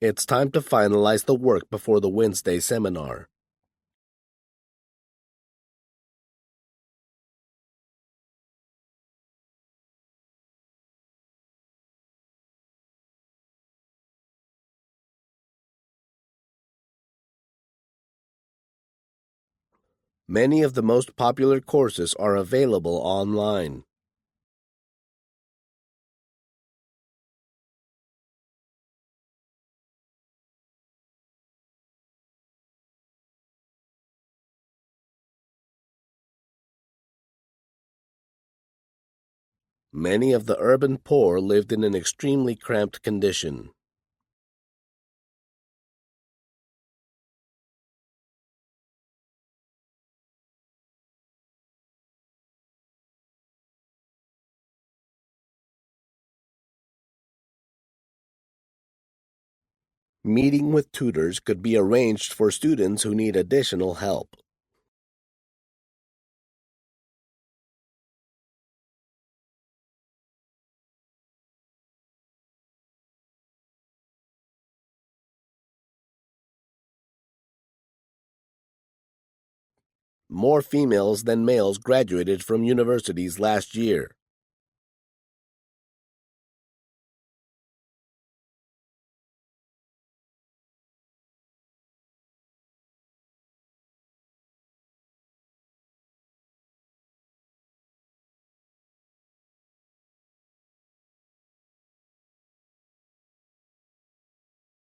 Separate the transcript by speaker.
Speaker 1: It's time to finalize the work before the Wednesday seminar. Many of the most popular courses are available online. Many of the urban poor lived in an extremely cramped condition. Meeting with tutors could be arranged for students who need additional help. More females than males graduated from universities last year.